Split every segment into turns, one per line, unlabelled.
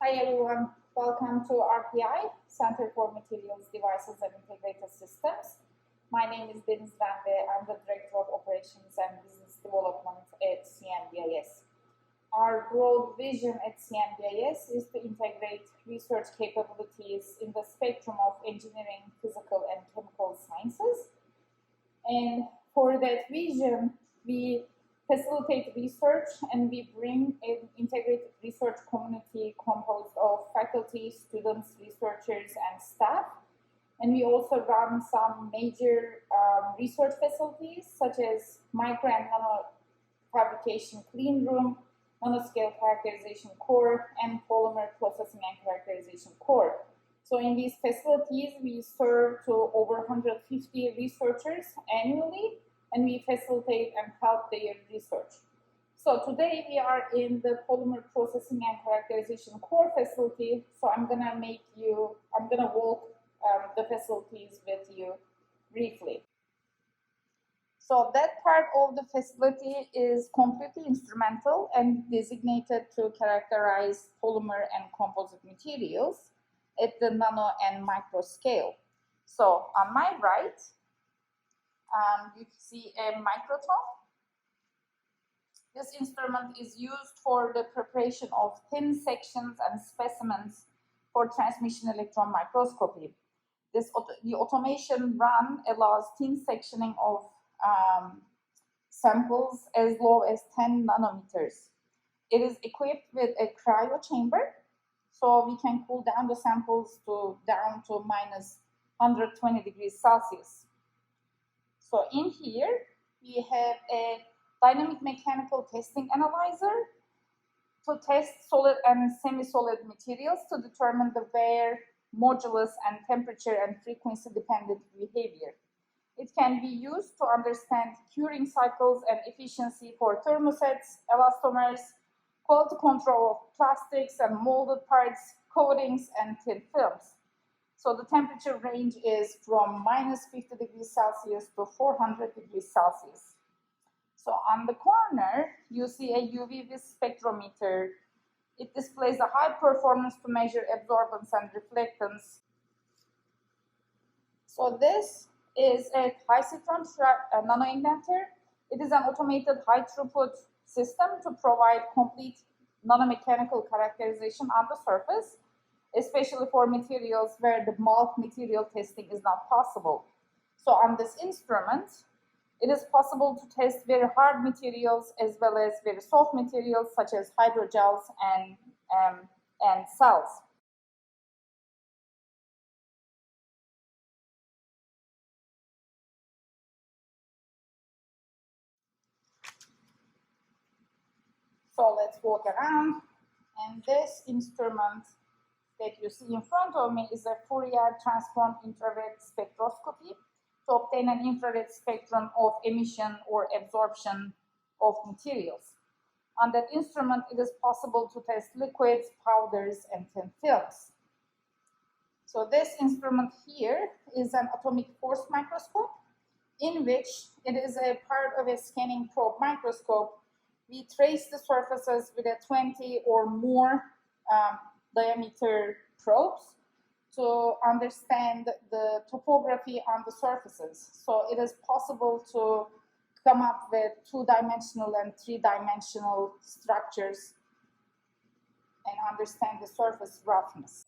Hi everyone, welcome to RPI, Center for Materials, Devices and Integrated Systems. My name is Deniz Rende. I'm the Director of Operations and Business Development at CMDIS. Our broad vision at CMDIS is to integrate research capabilities in the spectrum of engineering, physical and chemical sciences. And for that vision, we facilitate research and we bring an integrated research community composed of faculty, students, researchers, and staff. And we also run some major research facilities such as micro and nano fabrication clean room, nanoscale characterization core, and polymer processing and characterization core. So in these facilities, we serve to over 150 researchers annually, and we facilitate and help their research. So today we are in the polymer processing and characterization core facility. So I'm gonna walk the facilities with you briefly. So that part of the facility is completely instrumental and designated to characterize polymer and composite materials at the nano and micro scale. So on my right, you see a microtome. This instrument is used for the preparation of thin sections and specimens for transmission electron microscopy. The automation run allows thin sectioning of samples as low as 10 nanometers. It is equipped with a cryo chamber, so we can cool down the samples down to minus 120 degrees Celsius. So in here, we have a dynamic mechanical testing analyzer to test solid and semi-solid materials to determine the wear, modulus, and temperature and frequency dependent behavior. It can be used to understand curing cycles and efficiency for thermosets, elastomers, quality control of plastics and molded parts, coatings, and thin films. So the temperature range is from minus 50 degrees Celsius to 400 degrees Celsius. So on the corner, you see a UV vis spectrometer. It displays a high performance to measure absorbance and reflectance. So this is a Hysitron Nanoindenter. It is an automated high throughput system to provide complete nanomechanical characterization on the surface, especially for materials where the bulk material testing is not possible. So on this instrument, it is possible to test very hard materials as well as very soft materials such as hydrogels and cells. So let's walk around, and this instrument that you see in front of me is a Fourier transformed infrared spectroscopy to obtain an infrared spectrum of emission or absorption of materials. On that instrument, it is possible to test liquids, powders, and thin films. So this instrument here is an atomic force microscope, in which it is a part of a scanning probe microscope. We trace the surfaces with a 20 or more diameter probes to understand the topography on the surfaces. So it is possible to come up with 2-dimensional and 3-dimensional structures and understand the surface roughness.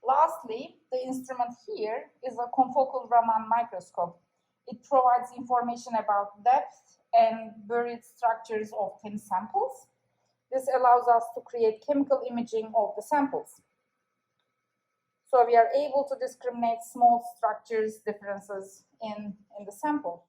Lastly, the instrument here is a confocal Raman microscope. It provides information about depth and buried structures of thin samples. This allows us to create chemical imaging of the samples. So we are able to discriminate small structures differences in the sample.